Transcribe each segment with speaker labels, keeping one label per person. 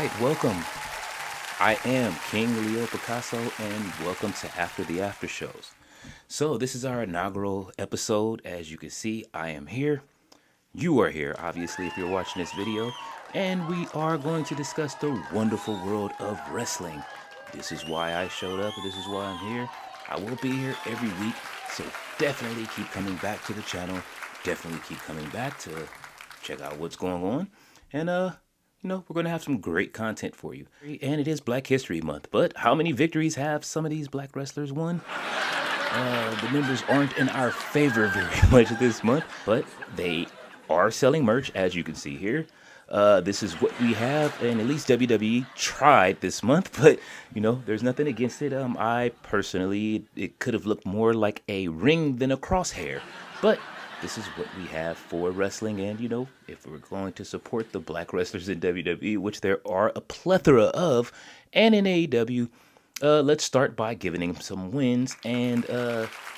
Speaker 1: right, welcome. I am KingLeoPicasso, and welcome to After the After Shows. So, this is our inaugural episode. As you can see, I am here. You are here, obviously, if you're watching this video. And we are going to discuss the wonderful world of wrestling. This is why I showed up. This is why I'm here. I will be here every week. So, definitely keep coming back to the channel. Definitely keep coming back to check out what's going on. And, we're going to have some great content for you. And it is Black History Month. But how many victories have some of these black wrestlers won? The numbers aren't in our favor very much this month, but they are selling merch, as you can see here. This is what we have, and at least WWE tried this month, but, there's nothing against it. I personally, it could have looked more like a ring than a crosshair, but this is what we have for wrestling, and, if we're going to support the black wrestlers in WWE, which there are a plethora of, and in AEW, let's start by giving him some wins and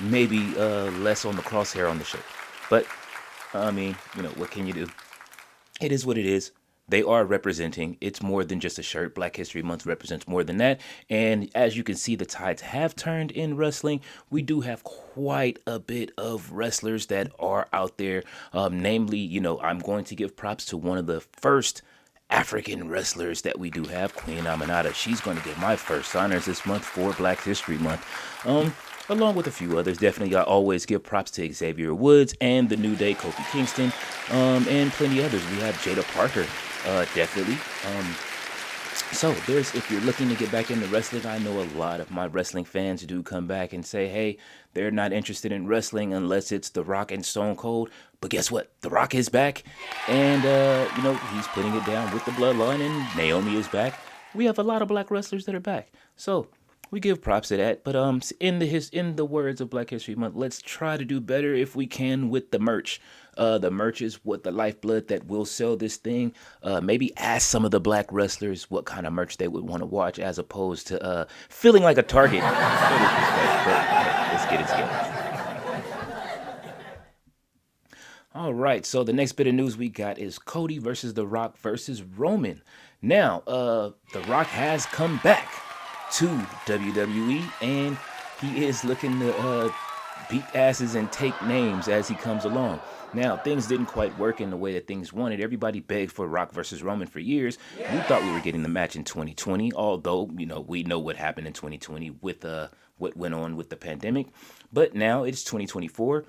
Speaker 1: maybe less on the crosshair on the show. But, what can you do? It is what it is. They are representing. It's more than just a shirt. Black History Month represents more than that. And as you can see, the tides have turned in wrestling. We do have quite a bit of wrestlers that are out there. Namely, I'm going to give props to one of the first African wrestlers that we do have, Queen Aminata. She's going to get my first honors this month for Black History Month. Along with a few others. Definitely, I always give props to Xavier Woods and the New Day, Kofi Kingston, and plenty others. We have Jada Parker, definitely. So if you're looking to get back into wrestling, I know a lot of my wrestling fans do come back and say, hey, they're not interested in wrestling unless it's The Rock and Stone Cold. But guess what? The Rock is back, and he's putting it down with the Bloodline, and Naomi is back. We have a lot of black wrestlers that are back. So we give props to that, but in the words of Black History Month, let's try to do better if we can with the merch. The merch is what the lifeblood that will sell this thing. Maybe ask some of the black wrestlers what kind of merch they would want to watch, as opposed to feeling like a target. But let's get it together. All right, so the next bit of news we got is Cody versus The Rock versus Roman. Now, The Rock has come back to WWE, and he is looking to beat asses and take names as he comes along. Now, things didn't quite work in the way that things wanted. Everybody begged for Rock versus Roman for years. We thought we were getting the match in 2020, although, we know what happened in 2020 with what went on with the pandemic. But now it's 2024.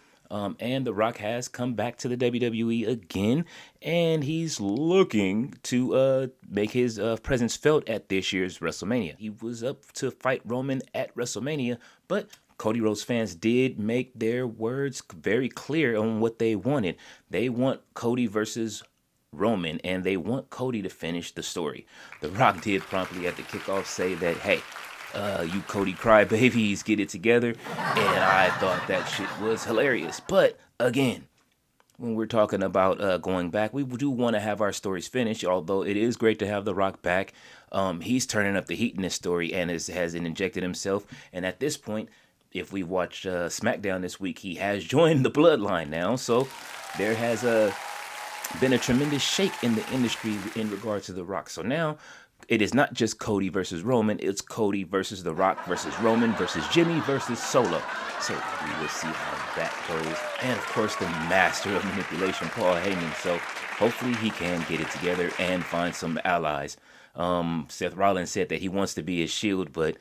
Speaker 1: And The Rock has come back to the WWE again, and he's looking to make his presence felt at this year's WrestleMania. He was up to fight Roman at WrestleMania, but Cody Rhodes fans did make their words very clear on what they wanted. They want Cody versus Roman, and they want Cody to finish the story. The Rock did promptly at the kickoff say that, hey, you Cody crybabies, get it together. And I thought that shit was hilarious. But again, when we're talking about going back, we do want to have our stories finished, although it is great to have The Rock back. He's turning up the heat in this story and has injected himself. And at this point, if we watch SmackDown this week, he has joined the Bloodline now. So there has been a tremendous shake in the industry in regards to The Rock. So now it is not just Cody versus Roman, it's Cody versus The Rock versus Roman versus Jimmy versus Solo. So we will see how that goes. And of course, the master of manipulation, Paul Heyman. So hopefully he can get it together and find some allies. Seth Rollins said that he wants to be his Shield, but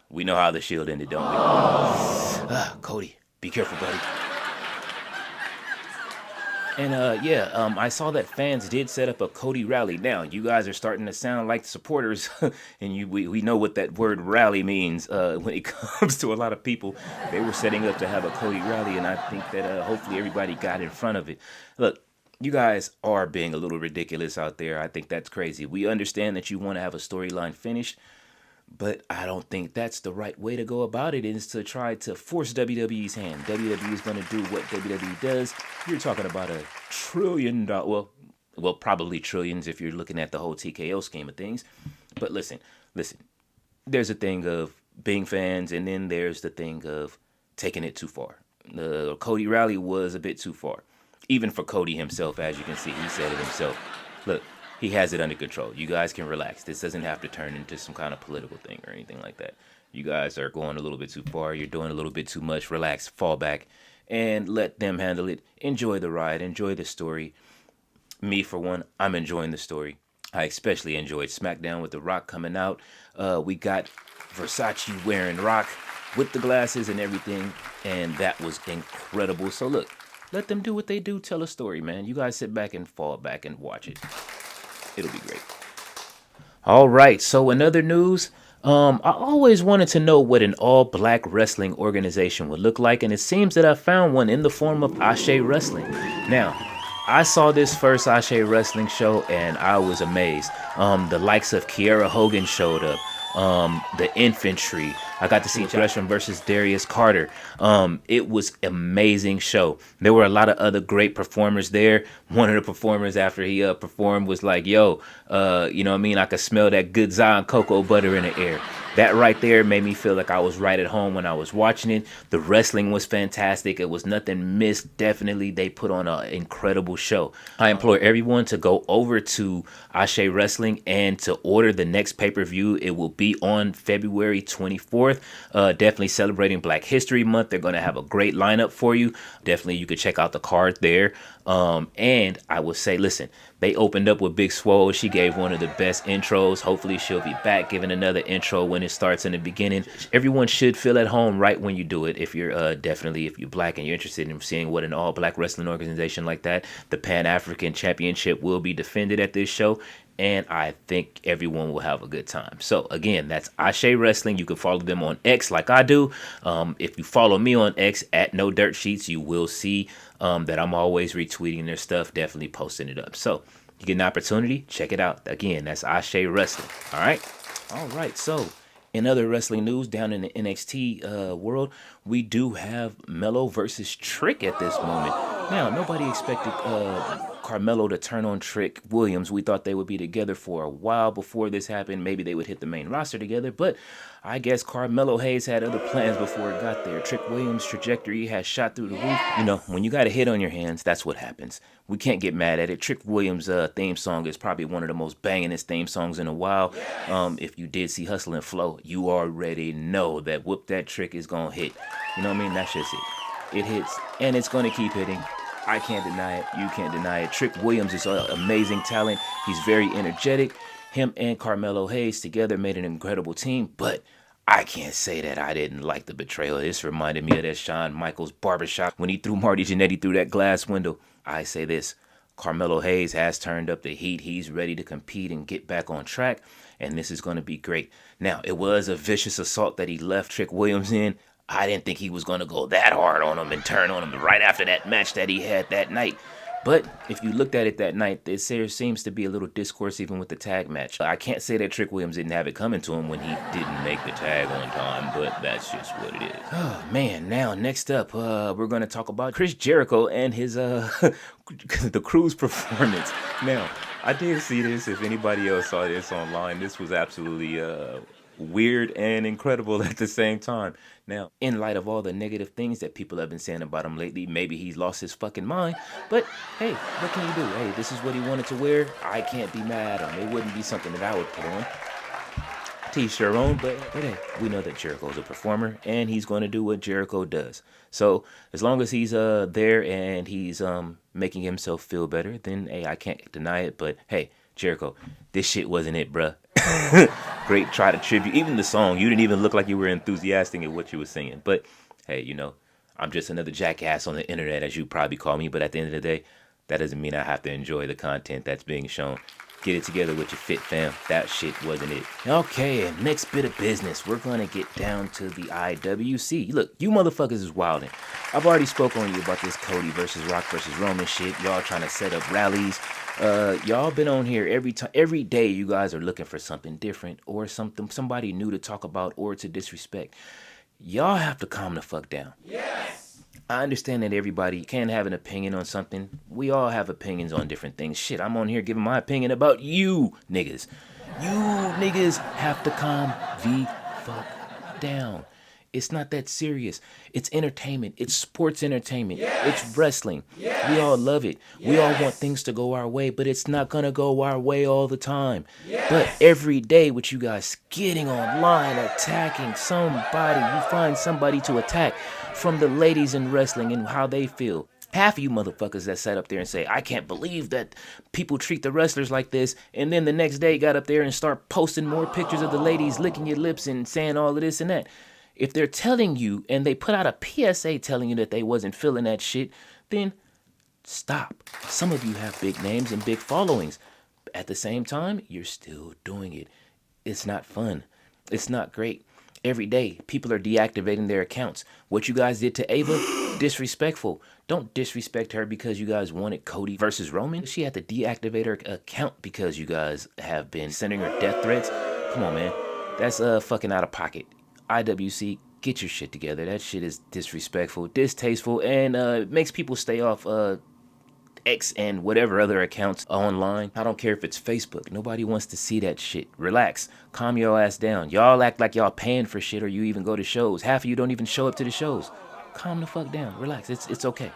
Speaker 1: we know how the Shield ended, don't we? Cody, be careful, buddy. And I saw that fans did set up a Cody rally. Now, you guys are starting to sound like supporters, and we know what that word rally means when it comes to a lot of people. They were setting up to have a Cody rally, and I think that hopefully everybody got in front of it. Look, you guys are being a little ridiculous out there. I think that's crazy. We understand that you want to have a storyline finished, but I don't think that's the right way to go about it, is to try to force WWE's hand. WWE is going to do what WWE does. You're talking about $1 trillion, well, probably trillions if you're looking at the whole TKO scheme of things. But listen, there's a thing of being fans, and then there's the thing of taking it too far. The Cody rally was a bit too far. Even for Cody himself, as you can see, he said it himself. Look, he has it under control. You guys can relax. This doesn't have to turn into some kind of political thing or anything like that. You guys are going a little bit too far. You're doing a little bit too much. Relax, fall back, and let them handle it. Enjoy the ride. Enjoy the story. Me, for one, I'm enjoying the story. I especially enjoyed SmackDown with The Rock coming out. We got Versace wearing Rock with the glasses and everything, and that was incredible. So look, let them do what they do. Tell a story, man. You guys sit back and fall back and watch it. It'll be great. All right, so in other news, I always wanted to know what an all-black wrestling organization would look like, and it seems that I found one in the form of Ashe Wrestling. Now, I saw this first Ashe Wrestling show, and I was amazed. The likes of Kiera Hogan showed up. The Infantry. I got to see Gresham versus Darius Carter. It was amazing show. There were a lot of other great performers there. One of the performers after he performed was like, yo, you know what I mean? I could smell that good Zion cocoa butter in the air. That right there made me feel like I was right at home when I was watching it. The wrestling was fantastic. It was nothing missed. Definitely, they put on an incredible show. I implore everyone to go over to Ashe Wrestling and to order the next pay-per-view. It will be on February 24th. Definitely celebrating Black History Month. They're going to have a great lineup for you. Definitely, you can check out the card there. And I will say, listen, they opened up with Big Swole. She gave one of the best intros. Hopefully she'll be back giving another intro when it starts in the beginning. Everyone should feel at home right when you do it. If you're definitely, if you're black and you're interested in seeing what an all black wrestling organization like that, the Pan-African Championship will be defended at this show. And I think everyone will have a good time. So again, that's Ashe Wrestling. You can follow them on X like I do. If you follow me on X at No Dirt Sheets, you will see that I'm always retweeting their stuff, definitely posting it up. So you get an opportunity, check it out. Again, that's Ashe Wrestling. All right. So in other wrestling news down in the NXT world, we do have Melo versus Trick at this moment. Now, nobody expected Carmelo to turn on Trick Williams. We thought they would be together for a while before this happened. Maybe they would hit the main roster together, but I guess Carmelo Hayes had other plans before it got there. Trick Williams' trajectory has shot through the roof. You know, when you got a hit on your hands, that's what happens. We can't get mad at it. Trick Williams' theme song is probably one of the most bangingest theme songs in a while. If you did see Hustle and Flow, you already know that Whoop That Trick is going to hit. You know what I mean? That's just it. It hits, and it's going to keep hitting. I can't deny it. You can't deny it. Trick Williams is an amazing talent. He's very energetic. Him and Carmelo Hayes together made an incredible team, but I can't say that I didn't like the betrayal. This reminded me of that Shawn Michaels barbershop when he threw Marty Jannetty through that glass window. I say this, Carmelo Hayes has turned up the heat. He's ready to compete and get back on track, and this is going to be great. Now, it was a vicious assault that he left Trick Williams in. I didn't think he was going to go that hard on him and turn on him right after that match that he had that night. But if you looked at it that night, there seems to be a little discourse even with the tag match. I can't say that Trick Williams didn't have it coming to him when he didn't make the tag on time, but that's just what it is. Oh, man. Now, next up, we're going to talk about Chris Jericho and his the Cruise performance. Now, I did see this. If anybody else saw this online, this was absolutely weird and incredible at the same time. Now, in light of all the negative things that people have been saying about him lately, maybe he's lost his fucking mind. But, hey, what can you do? Hey, this is what he wanted to wear. I can't be mad at him. It wouldn't be something that I would put on. Teach your own, but hey, we know that Jericho's a performer, and he's going to do what Jericho does. So, as long as he's there and he's making himself feel better, then, hey, I can't deny it. But, hey, Jericho, this shit wasn't it, bruh. Great try to tribute. Even the song, you didn't even look like you were enthusiastic at what you were singing. But, hey, you know, I'm just another jackass on the internet, as you probably call me. But at the end of the day, that doesn't mean I have to enjoy the content that's being shown. Get it together with your fit, fam. That shit wasn't it. Okay, and next bit of business. We're going to get down to the IWC. Look, you motherfuckers is wildin'. I've already spoken on you about this Cody versus Rock versus Roman shit. Y'all trying to set up rallies. Y'all been on here every day. You guys are looking for something different or somebody new to talk about or to disrespect. Y'all have to calm the fuck down. Yes. I understand that everybody can have an opinion on something. We all have opinions on different things. Shit, I'm on here giving my opinion about you niggas. You niggas have to calm the fuck down. It's not that serious. It's entertainment. It's sports entertainment. It's wrestling. We all love it. We all want things to go our way, but it's not going to go our way all the time. But every day with you guys getting online, attacking somebody, you find somebody to attack, from the ladies in wrestling and how they feel. Half of you motherfuckers that sat up there and say, I can't believe that people treat the wrestlers like this, and then the next day got up there and start posting more pictures of the ladies licking your lips and saying all of this and that. If they're telling you and they put out a PSA telling you that they wasn't feeling that shit, then stop. Some of you have big names and big followings. At the same time, you're still doing it. It's not fun. It's not great. Every day, people are deactivating their accounts. What you guys did to Ava, disrespectful. Don't disrespect her because you guys wanted Cody versus Roman. She had to deactivate her account because you guys have been sending her death threats. Come on, man. That's fucking out of pocket. IWC, get your shit together. That shit is disrespectful, distasteful, and makes people stay off X and whatever other accounts online. I don't care if it's Facebook. Nobody wants to see that shit. Relax. Calm your ass down. Y'all act like y'all paying for shit or you even go to shows. Half of you don't even show up to the shows. Calm the fuck down. Relax. It's okay.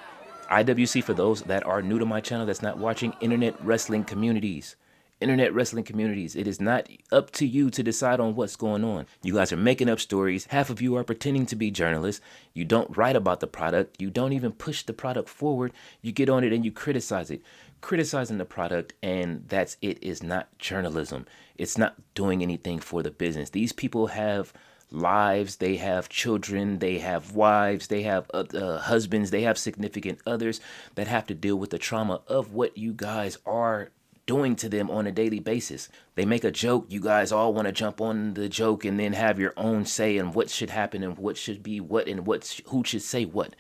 Speaker 1: IWC, for those that are new to my channel that's not watching, internet wrestling communities. Internet wrestling communities. It is not up to you to decide on what's going on. You guys are making up stories. Half of you are pretending to be journalists. You don't write about the product. You don't even push the product forward. You get on it and you criticize it. Criticizing the product, and that's it, is not journalism. It's not doing anything for the business. These people have lives, they have children, they have wives, they have husbands, they have significant others that have to deal with the trauma of what you guys are doing to them on a daily basis. They make a joke, you guys all want to jump on the joke and then have your own say on what should happen and what should be what and who should say what.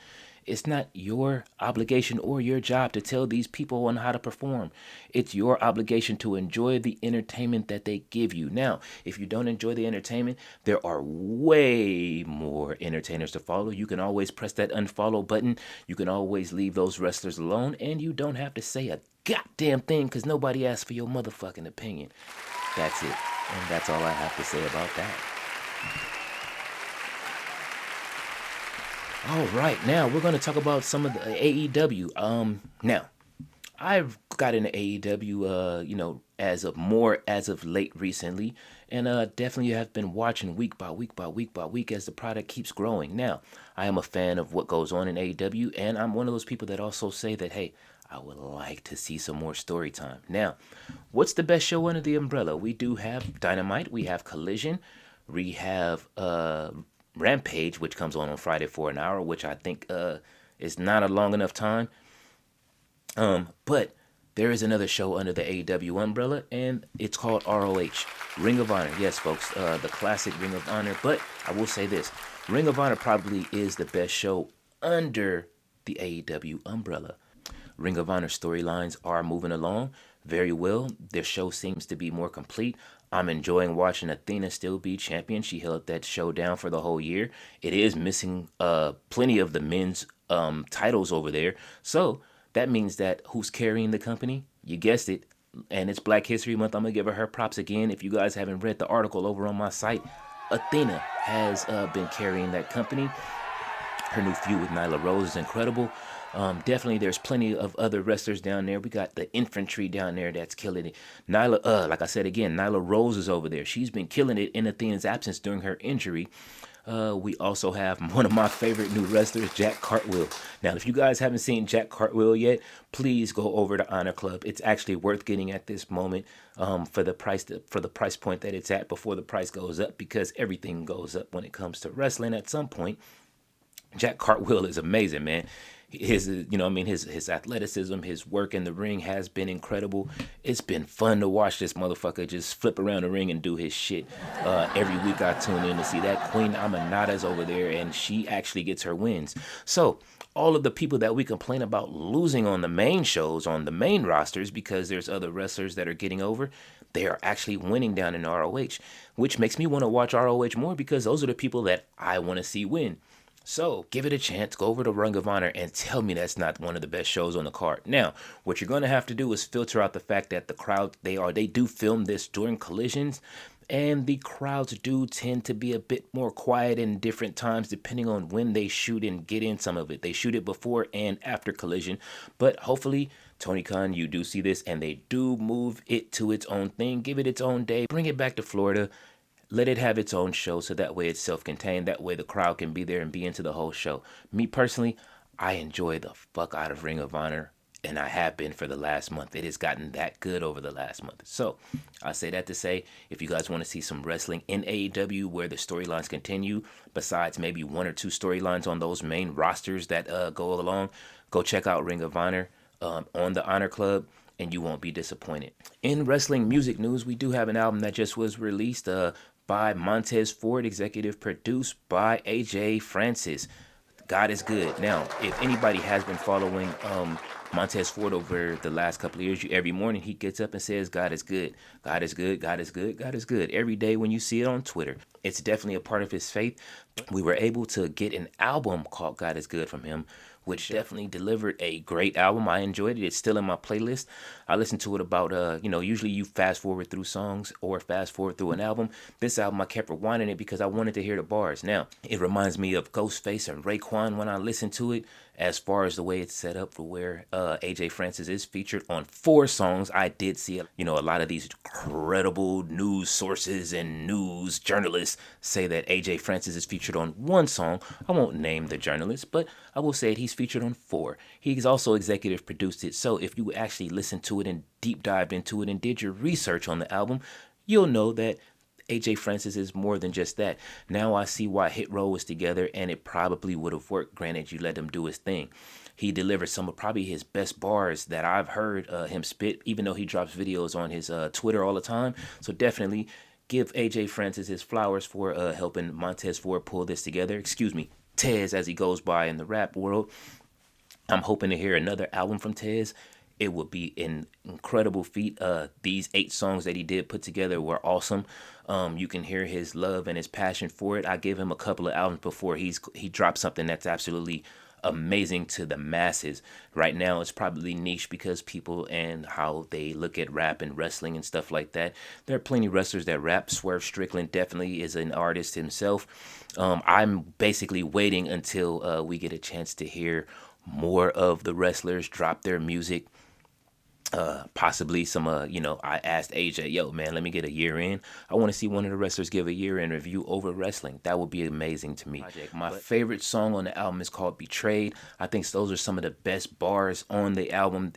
Speaker 1: It's not your obligation or your job to tell these people on how to perform. It's your obligation to enjoy the entertainment that they give you. Now, if you don't enjoy the entertainment, there are way more entertainers to follow. You can always press that unfollow button. You can always leave those wrestlers alone, and you don't have to say a goddamn thing because nobody asked for your motherfucking opinion. That's it. And that's all I have to say about that. All right, now we're going to talk about some of the AEW. Now, I've got into AEW, as of late recently, and definitely have been watching week by week as the product keeps growing. Now, I am a fan of what goes on in AEW, and I'm one of those people that also say that, hey, I would like to see some more story time. Now, what's the best show under the umbrella? We do have Dynamite, we have Collision, we have Rampage, which comes on Friday for an hour, which I think is not a long enough time. But there is another show under the AEW umbrella, and it's called ROH, Ring of Honor. Yes, folks, the classic Ring of Honor. But I will say this, Ring of Honor probably is the best show under the AEW umbrella. Ring of Honor storylines are moving along very well. Their show seems to be more complete. I'm enjoying watching Athena still be champion. She held that show down for the whole year. It is missing plenty of the men's titles over there. So that means that who's carrying the company? You guessed it. And it's Black History Month. I'm going to give her props again. If you guys haven't read the article over on my site, Athena has been carrying that company. Her new feud with Nyla Rose is incredible. Definitely there's plenty of other wrestlers down there. We got the infantry down there that's killing it. Nyla, like I said again, Nyla Rose is over there. She's been killing it in Athena's absence during her injury. We also have one of my favorite new wrestlers, Jack Cartwheel. Now, if you guys haven't seen Jack Cartwheel yet, please go over to Honor Club. It's actually worth getting at this moment for the price point that it's at before the price goes up, because everything goes up when it comes to wrestling at some point. Jack Cartwheel is amazing, man. His athleticism, his work in the ring has been incredible. It's been fun to watch this motherfucker just flip around the ring and do his shit. Every week I tune in to see that. Queen Amanada's over there, and she actually gets her wins. So all of the people that we complain about losing on the main shows, on the main rosters, because there's other wrestlers that are getting over, they are actually winning down in ROH, which makes me want to watch ROH more, because those are the people that I want to see win. So give it a chance. Go over to Ring of Honor and tell me that's not one of the best shows on the card. Now, what you're going to have to do is filter out the fact that the crowd, they do film this during collisions, and the crowds do tend to be a bit more quiet in different times depending on when they shoot and get in some of it. They shoot it before and after Collision, but hopefully Tony Khan, you do see this, and they do move it to its own thing, give it its own day, bring it back to Florida, let it have its own show so that way it's self-contained. That way the crowd can be there and be into the whole show. Me personally, I enjoy the fuck out of Ring of Honor, and I have been for the last month. It has gotten that good over the last month. So I say that to say, if you guys want to see some wrestling in AEW where the storylines continue, besides maybe one or two storylines on those main rosters that go along, go check out Ring of Honor on the Honor Club, and you won't be disappointed. In wrestling music news, we do have an album that just was released by Montez Ford, executive produced by AJ Francis. God is good. Now, if anybody has been following Montez Ford over the last couple of years, every morning he gets up and says, God is good. God is good. God is good. God is good. Every day when you see it on Twitter, it's definitely a part of his faith. We were able to get an album called God is Good from him, which definitely delivered a great album. I enjoyed it. It's still in my playlist. I listened to it about, usually you fast forward through songs or fast forward through an album. This album, I kept rewinding it because I wanted to hear the bars. Now, it reminds me of Ghostface and Raekwon when I listen to it, as far as the way it's set up for where AJ Francis is featured on 4 songs. I did see, a lot of these credible news sources and news journalists say that AJ Francis is featured on 1 song. I won't name the journalist, but I will say he's featured on 4. He's also executive produced it. So if you actually listened to it and deep dived into it and did your research on the album, you'll know that AJ Francis is more than just that. Now I see why Hit Row was together, and it probably would have worked. Granted, you let him do his thing. He delivered some of probably his best bars that I've heard him spit, even though he drops videos on his Twitter all the time. So definitely give AJ Francis his flowers for helping Montez Ford pull this together. Excuse me, Tez, as he goes by in the rap world. I'm hoping to hear another album from Tez. It would be an incredible feat. These 8 songs that he did put together were awesome. You can hear his love and his passion for it. I gave him a couple of albums before he dropped something that's absolutely amazing to the masses. Right now it's probably niche because people and how they look at rap and wrestling and stuff like that. There are plenty of wrestlers that rap. Swerve Strickland definitely is an artist himself. I'm basically waiting until we get a chance to hear more of the wrestlers drop their music. Possibly some, I asked AJ, yo, man, let me get a year in. I want to see one of the wrestlers give a year in review over wrestling. That would be amazing to me. My favorite song on the album is called Betrayed. I think those are some of the best bars on the album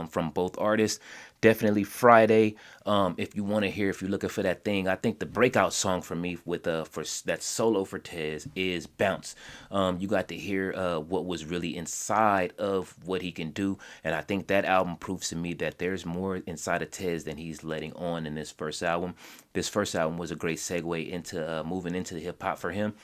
Speaker 1: from both artists. Definitely Friday. If you want to hear, if you're looking for that thing, I think the breakout song for me for that solo for Tez is Bounce. You got to hear what was really inside of what he can do, and I think that album proves to me that there's more inside of Tez than he's letting on in this first album. This first album was a great segue into moving into the hip hop for him.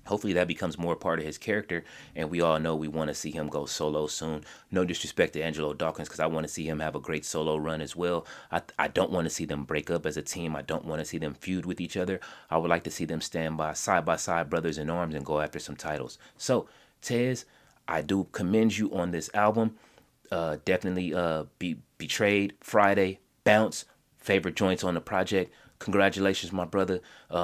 Speaker 1: Hopefully that becomes more part of his character, and we all know we want to see him go solo soon. No disrespect to Angelo Dawkins, because I want to see him have a great solo run as well. I don't want to see them break up as a team. I don't want to see them feud with each other. I would like to see them stand by side, brothers in arms, and go after some titles. So, Tez, I do commend you on this album. Definitely be Betrayed, Friday, Bounce, favorite joints on the project. Congratulations, my brother.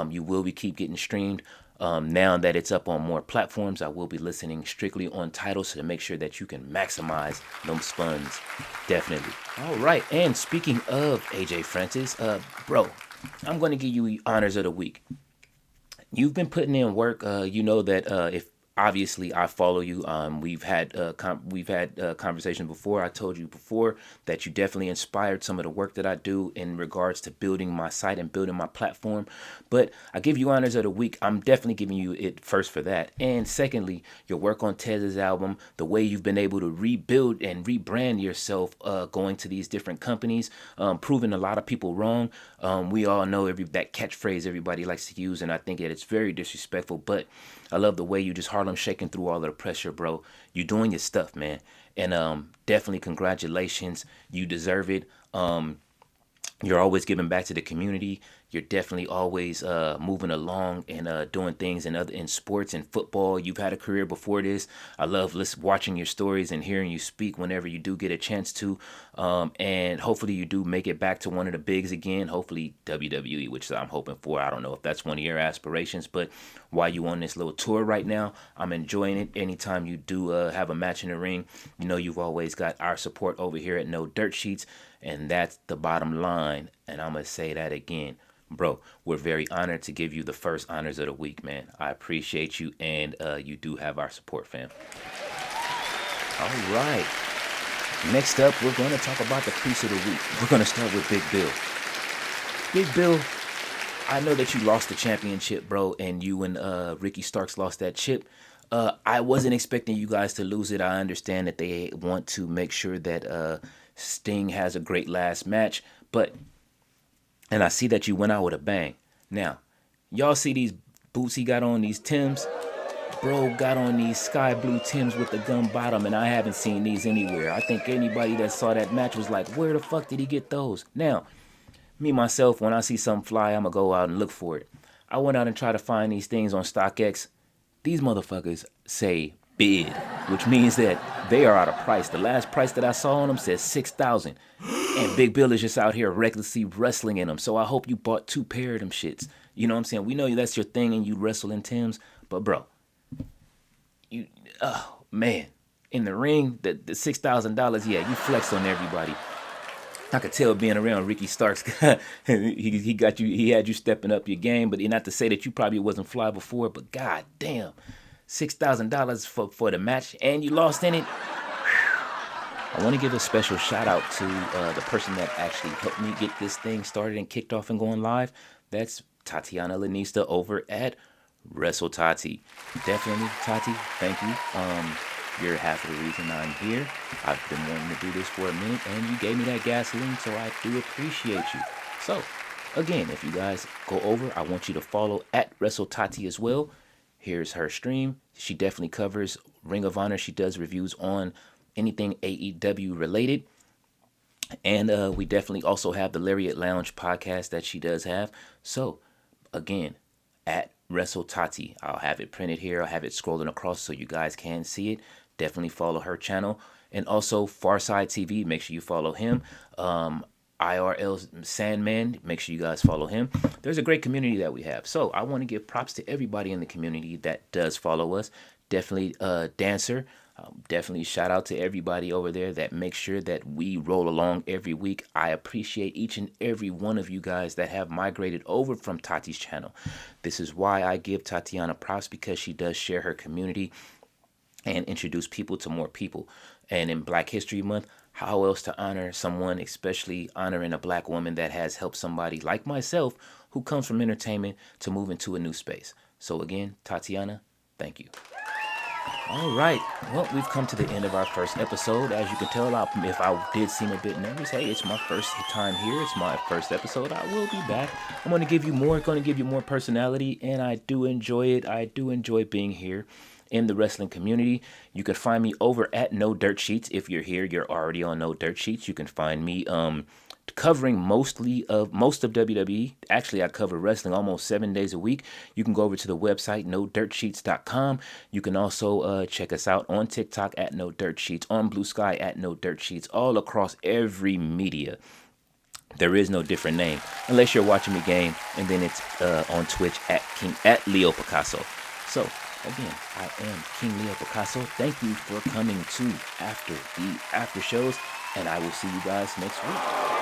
Speaker 1: You will keep getting streamed. Now that it's up on more platforms, I will be listening strictly on titles to make sure that you can maximize those funds. Definitely. All right. And speaking of AJ Francis, bro, I'm going to give you honors of the week. You've been putting in work. You know that if obviously I follow you. We've had conversations before. I told you before that you definitely inspired some of the work that I do in regards to building my site and building my platform. But I give you honors of the week. I'm definitely giving you it first for that. And secondly, your work on Tez's album, the way you've been able to rebuild and rebrand yourself, going to these different companies, proving a lot of people wrong. We all know that catchphrase everybody likes to use, and I think that it's very disrespectful. But I love the way you just Harlem shaking through all of the pressure, bro. You're doing your stuff, man. And definitely congratulations. You deserve it. You're always giving back to the community. You're definitely always moving along and doing things in sports and football. You've had a career before this. I love watching your stories and hearing you speak whenever you do get a chance to. And hopefully you do make it back to one of the bigs again. Hopefully WWE, which I'm hoping for. I don't know if that's one of your aspirations, but while you on this little tour right now, I'm enjoying it. Anytime you do have a match in the ring, you know you've always got our support over here at No Dirt Sheets, and that's the bottom line. And I'm gonna say that again. Bro, we're very honored to give you the first honors of the week, man. I appreciate you, and you do have our support, fam. All right. Next up, we're going to talk about the priest of the week. We're going to start with Big Bill. Big Bill, I know that you lost the championship, bro, and you and Ricky Starks lost that chip. I wasn't expecting you guys to lose it. I understand that they want to make sure that Sting has a great last match, and I see that you went out with a bang. Now, y'all see these boots he got on, these Timbs? Bro got on these sky blue Timbs with the gum bottom, and I haven't seen these anywhere. I think anybody that saw that match was like, where the fuck did he get those? Now, me, myself, when I see something fly, I'm going to go out and look for it. I went out and tried to find these things on StockX. These motherfuckers say bid, which means that they are out of price. The last price that I saw on them says $6,000. And Big Bill is just out here recklessly wrestling in them. So I hope you bought 2 pair of them shits. You know what I'm saying? We know that's your thing and you wrestle in Timbs. But bro, oh man, in the ring, the $6,000, yeah, you flex on everybody. I could tell being around Ricky Starks, he got you, he had you stepping up your game. But not to say that you probably wasn't fly before, but god damn, $6,000 for the match and you lost in it. I want to give a special shout out to the person that actually helped me get this thing started and kicked off and going live. That's Tatiana Lanista over at Wrestle Tati. Definitely, Tati, thank you. You're half of the reason I'm here. I've been wanting to do this for a minute, and you gave me that gasoline, so I do appreciate you. So, again, if you guys go over, I want you to follow at Wrestle Tati as well. Here's her stream. She definitely covers Ring of Honor. She does reviews on anything AEW related. And we definitely also have the Lariat Lounge podcast that she does have. So, again, at Wrestle Tati. I'll have it printed here. I'll have it scrolling across so you guys can see it. Definitely follow her channel. And also Farside TV. Make sure you follow him. IRL Sandman. Make sure you guys follow him. There's a great community that we have. So I want to give props to everybody in the community that does follow us. Definitely Dancer. Definitely shout out to everybody over there that makes sure that we roll along every week. I appreciate each and every one of you guys that have migrated over from Tati's channel. This is why I give Tatiana props, because she does share her community and introduce people to more people. And in Black History Month, how else to honor someone, especially honoring a black woman that has helped somebody like myself who comes from entertainment to move into a new space. So again, Tatiana, thank you. All right. Well, we've come to the end of our first episode. As you can tell, if I did seem a bit nervous, hey, it's my first time here. It's my first episode. I will be back. I'm going to give you more personality, and I do enjoy it. I do enjoy being here in the wrestling community. You can find me over at No Dirt Sheets. If you're here, you're already on No Dirt Sheets. You can find me covering most of WWE. Actually, I cover wrestling almost 7 days a week. You can go over to the website, nodirtsheets.com. You can also check us out on TikTok at No Dirt Sheets, on Blue Sky at No Dirt Sheets, all across every media. There is no different name unless you're watching me game, and then it's on Twitch at Leo Picasso. So again, I am King Leo Picasso. Thank you for coming to After the After Shows, and I will see you guys next week.